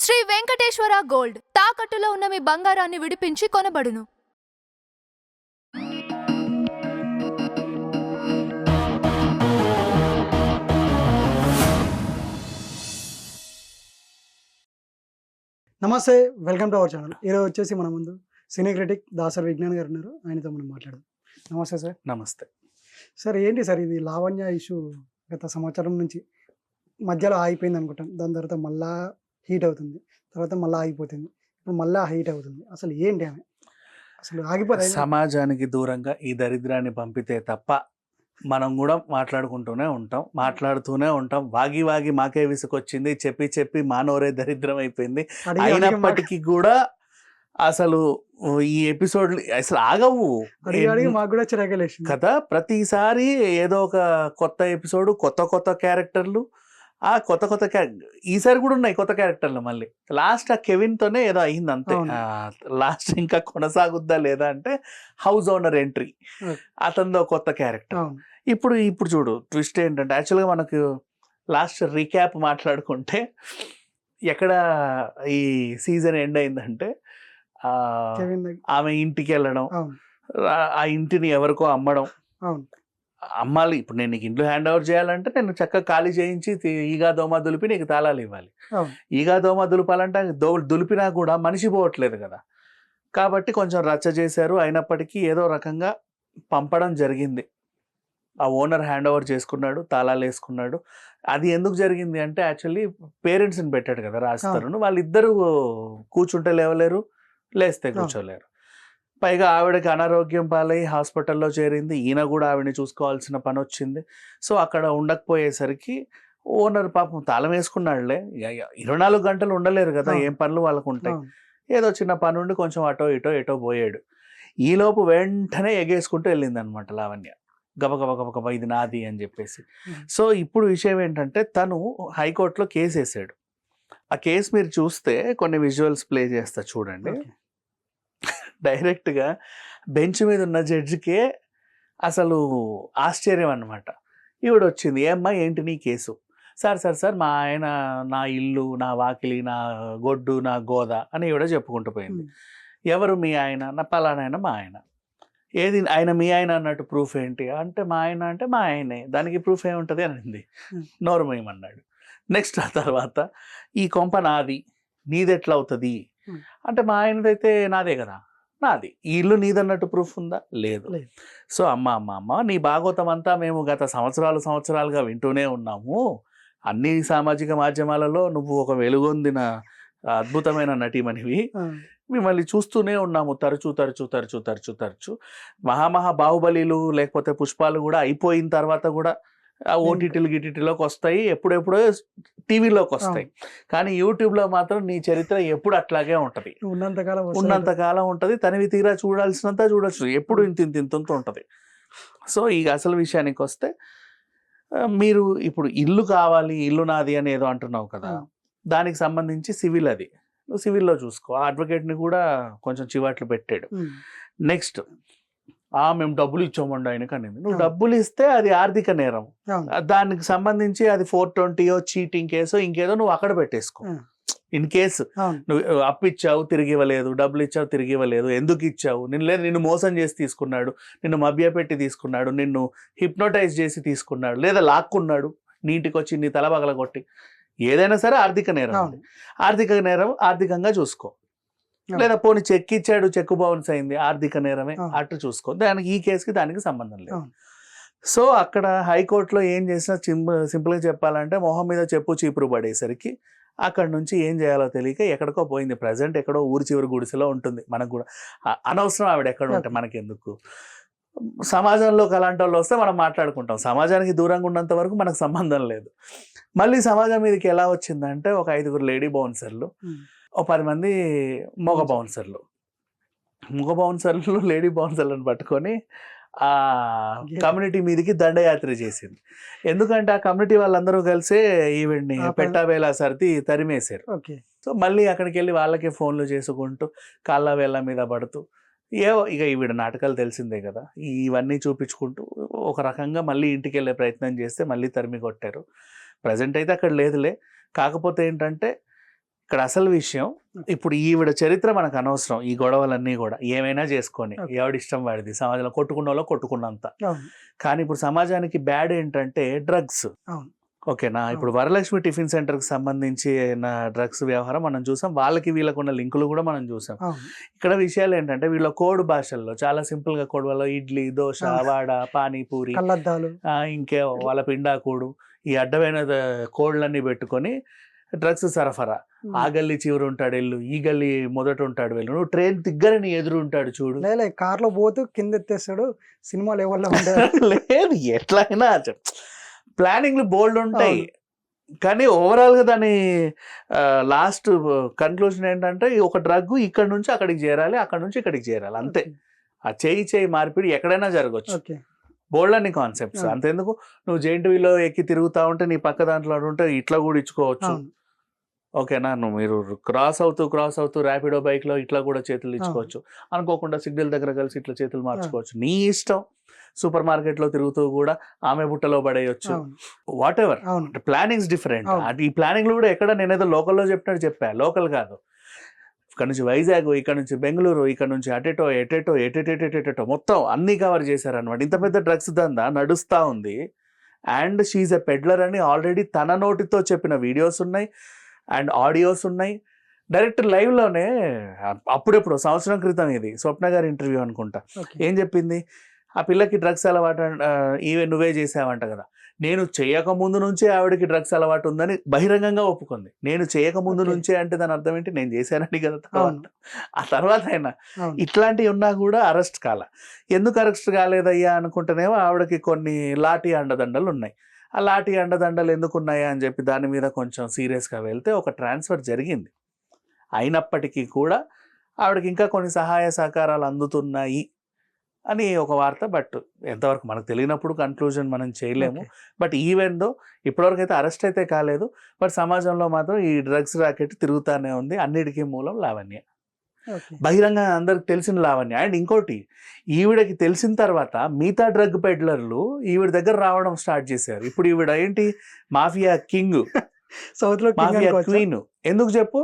Shri Venkateswara gold తాకట్టులో ఉన్న మీ బంగారాన్ని విడిపించి కొనబడును. నమస్తే, వెల్కమ్ టు అవర్ ఛానల్. ఈరోజు వచ్చేసి మన ముందు సినీ క్రిటిక్ దాసరి విజ్ఞాన్ గారు ఉన్నారు. ఆయనతో మనం మాట్లాడదాం. నమస్తే సార్. నమస్తే సార్, ఏంటి సార్ ఇది లావణ్య ఇష్యూ? గత సంవత్సరం నుంచి మధ్యలో ఆగిపోయింది అనుకుంటాం. దాని తర్వాత మళ్ళా హీట్ అవుతుంది, తర్వాత మళ్ళీ ఆగిపోతుంది, ఇప్పుడు మళ్ళీ హీట్ అవుతుంది. అసలు ఏంటి ఆమె అసలు ఆగిపోతుంది? సమాజానికి దూరంగా ఈ దరిద్రాన్ని పంపితే తప్ప మనం కూడా మాట్లాడుతూనే ఉంటాం. వాగి వాగి మాకే విసుకొచ్చింది, చెప్పి చెప్పి మానవరే దరిద్రం అయిపోయింది. అయినప్పటికీ కూడా అసలు ఈ ఎపిసోడ్ అసలు ఆగవు మాకు కూడా చిరాకలేసి కదా. ప్రతిసారి ఏదో ఒక కొత్త ఎపిసోడ్, కొత్త క్యారెక్టర్లు, ఆ కొత్త ఈసారి కూడా ఉన్నాయి కొత్త క్యారెక్టర్లు. మళ్ళీ లాస్ట్ ఆ కెవిన్ తోనే ఏదో అయింది అంతే. లాస్ట్ ఇంకా కొనసాగుద్దా లేదా అంటే హౌస్ ఓనర్ ఎంట్రీ, అతనిదో కొత్త క్యారెక్టర్. ఇప్పుడు చూడు ట్విస్ట్ ఏంటంటే, యాక్చువల్గా మనకు లాస్ట్ రీక్యాప్ మాట్లాడుకుంటే ఎక్కడ ఈ సీజన్ ఎండ్ అయిందంటే, ఆమె ఇంటికి వెళ్ళడం, ఆ ఇంటిని ఎవరికో అమ్మడం. అమ్మాలి, ఇప్పుడు నేను నీకు ఇంట్లో హ్యాండ్ ఓవర్ చేయాలంటే నేను చక్కగా ఖాళీ చేయించి ఈగా దోమ దులిపి నీకు తాళాలు ఇవ్వాలి. ఈగా దోమ దులపాలంటే దులిపినా కూడా మనిషి పోవట్లేదు కదా. కాబట్టి కొంచెం రచ్చ చేశారు. అయినప్పటికీ ఏదో రకంగా పంపడం జరిగింది. ఆ ఓనర్ హ్యాండ్ ఓవర్ చేసుకున్నాడు, తాళాలు వేసుకున్నాడు. అది ఎందుకు జరిగింది అంటే, యాక్చువల్లీ పేరెంట్స్ని పెట్టాడు కదా రాజుతరుణ్. వాళ్ళిద్దరూ కూర్చుంటే లేవలేరు, లేస్తే కూర్చోలేరు. పైగా ఆవిడకి అనారోగ్యం పాలై హాస్పిటల్లో చేరింది. ఈయన కూడా ఆవిడని చూసుకోవాల్సిన పని వచ్చింది. సో అక్కడ ఉండకపోయేసరికి ఓనర్ పాపం తాళం వేసుకున్నాడులే, 24 గంటలు ఉండలేరు కదా, ఏం పనులు వాళ్ళకు ఉంటాయి. ఏదో చిన్న పని ఉండి కొంచెం అటో ఇటో పోయాడు. ఈలోపు వెంటనే ఎగేసుకుంటూ వెళ్ళింది అనమాట లావణ్య, గబగబ ఇది నాది అని చెప్పేసి. సో ఇప్పుడు విషయం ఏంటంటే, తను హైకోర్టులో కేసు వేసాడు. ఆ కేసు మీరు చూస్తే కొన్ని విజువల్స్ ప్లే చేస్తా చూడండి. డైరెక్ట్గా బెంచ్ మీద ఉన్న జడ్జికే అసలు ఆశ్చర్యం అన్నమాట. ఈవిడ వచ్చింది, ఏమ్మా ఏంటి నీ కేసు? సార్ మా ఆయన నా ఇల్లు, నా వాకిలి, నా గొడ్డు, నా గోద అని ఈవిడ చెప్పుకుంటూ పోయింది. ఎవరు మీ ఆయన? నా పలానాయన మా ఆయన. ఏది ఆయన మీ ఆయన అన్నట్టు ప్రూఫ్ ఏంటి అంటే, మా ఆయన అంటే మా ఆయనే, దానికి ప్రూఫ్ ఏముంటుంది అనింది. నోరుమేయమన్నాడు. నెక్స్ట్ ఆ తర్వాత, ఈ కొంప నాది, నీది ఎట్లా అవుతుంది అంటే, మా ఆయనదైతే నాదే కదా, నాది. ఈ ఇల్లు నీదన్నట్టు ప్రూఫ్ ఉందా? లేదు. సో అమ్మ నీ భాగవతం అంతా మేము గత సంవత్సరాలుగా వింటూనే ఉన్నాము. అన్ని సామాజిక మాధ్యమాలలో నువ్వు ఒక వెలుగొందిన అద్భుతమైన నటీమణివి. మిమ్మల్ని చూస్తూనే ఉన్నాము తరచు. మహామహా బాహుబలిలు లేకపోతే పుష్పాలు కూడా అయిపోయిన తర్వాత కూడా ఓటీటీలోకి వస్తాయి, ఎప్పుడెప్పుడో టీవీలోకి వస్తాయి. కానీ యూట్యూబ్లో మాత్రం నీ చరిత్ర ఎప్పుడు అట్లాగే ఉంటుంది, ఉన్నంతకాలం ఉంటుంది. తనివి తీరా చూడాల్సినంత చూడొచ్చు, ఎప్పుడు ఇంత ఉంటుంది. సో ఈ అసలు విషయానికి వస్తే, మీరు ఇప్పుడు ఇల్లు కావాలి, ఇల్లు నాది అని ఏదో అంటున్నావు కదా, దానికి సంబంధించి సివిల్, అది నువ్వు సివిల్లో చూసుకో. ఆ అడ్వకేట్ని కూడా కొంచెం చివాట్లు పెట్టాడు. నెక్స్ట్, మేము డబ్బులు ఇచ్చామండి ఆయనకి అనింది. నువ్వు డబ్బులు ఇస్తే అది ఆర్థిక నేరం, దానికి సంబంధించి అది 420 చీటింగ్ కేసు ఇంకేదో నువ్వు అక్కడ పెట్టేసుకో. ఇన్ కేసు నువ్వు అప్పు ఇచ్చావు తిరిగి ఇవ్వలేదు, డబ్బులు ఇచ్చావు తిరిగి ఇవ్వలేదు, ఎందుకు ఇచ్చావు, నిన్ను మోసం చేసి తీసుకున్నాడు, నిన్ను మభ్యపెట్టి తీసుకున్నాడు, నిన్ను హిప్నోటైజ్ చేసి తీసుకున్నాడు, లేదా లాక్కున్నాడు, నీటికి వచ్చి నీ తల పగలగొట్టి, ఏదైనా సరే ఆర్థిక నేరం. ఆర్థికంగా చూసుకో. లేదా పోనీ చెక్ ఇచ్చాడు, చెక్ బౌన్స్ అయింది, ఆర్థిక నేరమే, అటు చూసుకో. దానికి ఈ కేసుకి దానికి సంబంధం లేదు. సో అక్కడ హైకోర్టులో ఏం చేసినా సింపుల్గా చెప్పాలంటే, మొహం మీద చెప్పు చీపురు పడేసరికి అక్కడ నుంచి ఏం చేయాలో తెలియక ఎక్కడికో పోయింది. ప్రజెంట్ ఎక్కడో ఊరి చివరి గుడిసెలో ఉంటుంది. మనకు కూడా అనవసరం ఆవిడ ఎక్కడ ఉంటే మనకెందుకు. సమాజంలోకి అలాంటి వాళ్ళు వస్తే మనం మాట్లాడుకుంటాం, సమాజానికి దూరంగా ఉన్నంత వరకు మనకు సంబంధం లేదు. మళ్ళీ సమాజం మీదకి ఎలా వచ్చిందంటే, ఒక 5 లేడీ బౌన్సర్లు, ఓ 10 మంది మగ బౌన్సర్లు, లేడీ బౌన్సర్లను పట్టుకొని ఆ కమ్యూనిటీ మీదకి దండయాత్ర చేసింది. ఎందుకంటే ఆ కమ్యూనిటీ వాళ్ళందరూ కలిసే ఈవిడ్ని పెట్టావేలా సర్ది తరిమేశారు. సో మళ్ళీ అక్కడికి వెళ్ళి వాళ్ళకే ఫోన్లు చేసుకుంటూ కాళ్ళ వేళ్ళ మీద పడుతూ ఇక ఈవిడ నాటకాలు తెలిసిందే కదా, ఇవన్నీ చూపించుకుంటూ ఒక రకంగా మళ్ళీ ఇంటికి వెళ్ళే ప్రయత్నం చేస్తే మళ్ళీ తరిమి కొట్టారు. ప్రజెంట్ అయితే అక్కడ లేదులే. కాకపోతే ఏంటంటే, ఇక్కడ అసలు విషయం ఇప్పుడు ఈవిడ చరిత్ర మనకు అనవసరం. ఈ గొడవలన్నీ కూడా ఏమైనా చేసుకొని ఎవడి ఇష్టం వాడిది, సమాజంలో కొట్టుకున్న వాళ్ళు కొట్టుకున్నంత. అవును. కానీ ఇప్పుడు సమాజానికి బ్యాడ్ ఏంటంటే డ్రగ్స్. అవును. ఓకేనా, ఇప్పుడు వరలక్ష్మి టిఫిన్ సెంటర్కి సంబంధించి డ్రగ్స్ వ్యవహారం మనం చూసాం, వాళ్ళకి వీళ్ళకు ఉన్న లింకులు కూడా మనం చూసాం. అవును. ఇక్కడ విషయాలు ఏంటంటే వీళ్ళ కోడ్ భాషల్లో చాలా సింపుల్ గా కోడ్ వల్ల ఇడ్లీ, దోశ, వాడ, పానీపూరి, కళ్ళద్దాలు, ఇంకే వాళ్ళ పిండాకూడు, ఈ అడ్డమైన కోడ్లన్నీ పెట్టుకొని డ్రగ్స్ సరఫరా. ఆ గల్లీ చివరి ఉంటాడు వెళ్ళు, ఈ గల్లీ మొదట ఉంటాడు వెళ్ళు, నువ్వు ట్రైన్ దిగ్గరని నీ ఎదురు ఉంటాడు చూడు. లే కార్ లో పోతూ కింద ఎత్తేస్తాడు, సినిమా లెవెల్లో ఉంటాడు. లేదు, ఎట్లయినా ప్లానింగ్లు బోల్డ్ ఉంటాయి. కానీ ఓవరాల్ గా దాని లాస్ట్ కన్క్లూజన్ ఏంటంటే ఒక డ్రగ్ ఇక్కడ నుంచి అక్కడికి చేరాలి, అక్కడ నుంచి ఇక్కడికి చేరాలి, అంతే. ఆ చేయి మార్పిడి ఎక్కడైనా జరగచ్చు. బోల్డ్ అని కాన్సెప్ట్స్. అంతెందుకు, నువ్వు జేఎన్టీయూలో ఎక్కి తిరుగుతా ఉంటే నీ పక్క దాంట్లో ఉంటే ఇట్లా కూడా ఇచ్చుకోవచ్చు. ఓకేనా, నువ్వు మీరు క్రాస్ అవుతూ ర్యాపిడో బైక్ లో ఇట్లా కూడా చేతులు ఇచ్చుకోవచ్చు. అనుకోకుండా సిగ్నల్ దగ్గర కలిసి ఇట్లా చేతులు మార్చుకోవచ్చు, నీ ఇష్టం. సూపర్ మార్కెట్ లో తిరుగుతూ కూడా ఆమె బుట్టలో పడేయచ్చు, వాట్ ఎవర్. Plannings different. అది ఈ ప్లానింగ్లు కూడా ఎక్కడ నేనేదో లోకల్లో చెప్పినట్టు చెప్పా, లోకల్ కాదు. ఇక్కడ నుంచి వైజాగ్, ఇక్కడ నుంచి బెంగళూరు, ఇక్కడ నుంచి ఎటెటో మొత్తం అన్ని కవర్ చేశారనమాట. ఇంత పెద్ద డ్రగ్స్ దందా నడుస్తా ఉంది. అండ్ షీఈ్ ఎ పెడ్లర్ అని ఆల్రెడీ తన నోటితో చెప్పిన వీడియోస్ ఉన్నాయి అండ్ ఆడియోస్ ఉన్నాయి. డైరెక్ట్ లైవ్ లోనే అప్పుడెప్పుడు సంవత్సరం క్రితం ఇది స్వప్న గారి ఇంటర్వ్యూ అనుకుంటా, ఏం చెప్పింది, ఆ పిల్లకి డ్రగ్స్ అలవాటు ఈవెన్ నువ్వే చేసావంట కదా. నేను చేయకముందు నుంచే ఆవిడకి డ్రగ్స్ అలవాటు ఉందని బహిరంగంగా ఒప్పుకుంది. నేను చేయకముందు నుంచే అంటే దాని అర్థం ఏంటి, నేను చేశానని కదా. ఆ తర్వాత అయినా ఇట్లాంటివి ఉన్నా కూడా అరెస్ట్ కాల. ఎందుకు అరెస్ట్ కాలేదయ్యా అనుకుంటేనేమో ఆవిడకి కొన్ని లాఠీ అండదండలు ఉన్నాయి. ఆ లాఠీ అండదండలు ఎందుకు ఉన్నాయా అని చెప్పి దాని మీద కొంచెం సీరియస్గా వెళ్తే ఒక ట్రాన్స్ఫర్ జరిగింది. అయినప్పటికీ కూడా ఆవిడకి ఇంకా కొన్ని సహాయ సహకారాలు అందుతున్నాయి అని ఒక వార్త. బట్ ఎంతవరకు మనకు తెలియనప్పుడు కన్క్లూజన్ మనం చేయలేము. బట్ ఈవెన్ దో ఇప్పటివరకు అయితే అరెస్ట్ అయితే కాలేదు. బట్ సమాజంలో మాత్రం ఈ డ్రగ్స్ రాకెట్ తిరుగుతానే ఉంది. అన్నిటికీ మూలం లావణ్య, బహిరంగ అందరికి తెలిసిన లావణ్య. అండ్ ఇంకోటి, ఈవిడకి తెలిసిన తర్వాత మిగతా డ్రగ్ పెడ్లర్లు ఈవిడ దగ్గర రావడం స్టార్ట్ చేశారు. ఇప్పుడు ఈవిడ ఏంటి, మాఫియా కింగ్, సౌత్ లో మాఫియా క్వీన్. ఎందుకు చెప్పు,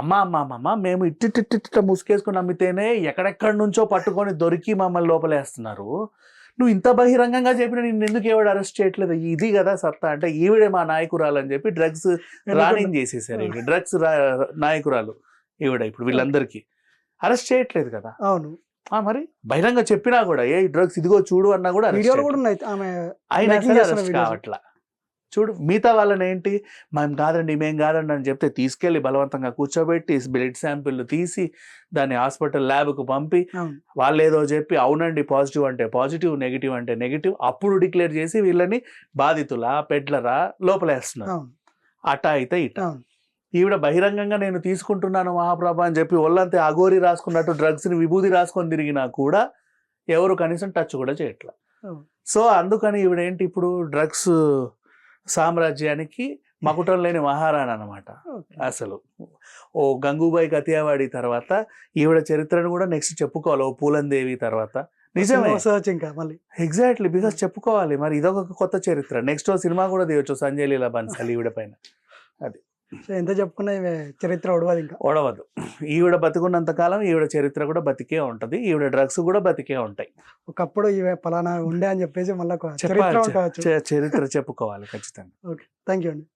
అమ్మ మేము ఇట్టిట్టిట్ట ముసుకేసుకుని అమ్మితేనే ఎక్కడెక్కడి నుంచో పట్టుకొని దొరికి మమ్మల్ని లోపలేస్తున్నారు. నువ్వు ఇంత బహిరంగంగా చెప్పిన నిన్ను ఎందుకు ఎవడు అరెస్ట్ చేయట్లేదు, ఇది కదా సత్తా అంటే. ఈవిడే మా నాయకురాలు అని చెప్పి డ్రగ్స్ రానింగ్ చేసేసారు. ఈవిడ డ్రగ్స్ నాయకురాలు ఈవిడ. ఇప్పుడు వీళ్ళందరికీ అరెస్ట్ చేయట్లేదు కదా. అవును, మరి బహిరంగ చెప్పినా కూడా ఏ డ్రగ్స్ ఇదిగో చూడు అన్నా కూడా ఆయనకి అరెస్ట్ కావట్లా. చూడు, మిగతా వాళ్ళని ఏంటి, మేము కాదండి అని చెప్తే తీసుకెళ్లి బలవంతంగా కూర్చోబెట్టి బ్లడ్ శాంపిల్ తీసి దాన్ని హాస్పిటల్ ల్యాబ్కు పంపి వాళ్ళు ఏదో చెప్పి అవునండి పాజిటివ్ అంటే పాజిటివ్, నెగిటివ్ అంటే నెగిటివ్, అప్పుడు డిక్లేర్ చేసి వీళ్ళని బాధితులా పెడ్లరా లోపలేస్తున్నారు. అటా అయితే ఇట. ఈవిడ బహిరంగంగా నేను తీసుకుంటున్నాను మహాప్రభ అని చెప్పి ఒళ్ళంతే అగోరి రాసుకున్నట్టు డ్రగ్స్ని విభూది రాసుకొని తిరిగినా కూడా ఎవరు కనీసం టచ్ కూడా చేయట్లా. సో అందుకని ఈవిడ ఏంటి, ఇప్పుడు డ్రగ్స్ సామ్రాజ్యానికి మకుటం లేని మహారాణి అనమాట. అసలు ఓ గంగూబాయి కతియావాడి తర్వాత ఈవిడ చరిత్రను కూడా నెక్స్ట్ చెప్పుకోవాలి. ఓ పూలందేవి తర్వాత నిజమే, ఎగ్జాక్ట్లీ, బికాస్ చెప్పుకోవాలి. మరి ఇదొక కొత్త చరిత్ర. నెక్స్ట్ సినిమా కూడా తీయొచ్చు సంజయ్ లీలా బన్సాలి ఈవిడ పైన. అది ఎంత చెప్పుకున్నా చరిత్ర ఒడవదు. ఈవిడ బతికున్నంత కాలం ఈవిడ చరిత్ర కూడా బతికే ఉంటది, ఈవిడ డ్రగ్స్ కూడా బతికే ఉంటాయి. ఒకప్పుడు ఇవే పలానా ఉండే అని చెప్పేసి మళ్ళీ చరిత్ర చెప్పుకోవాలి ఖచ్చితంగా. ఓకే, థ్యాంక్ యూ అండి.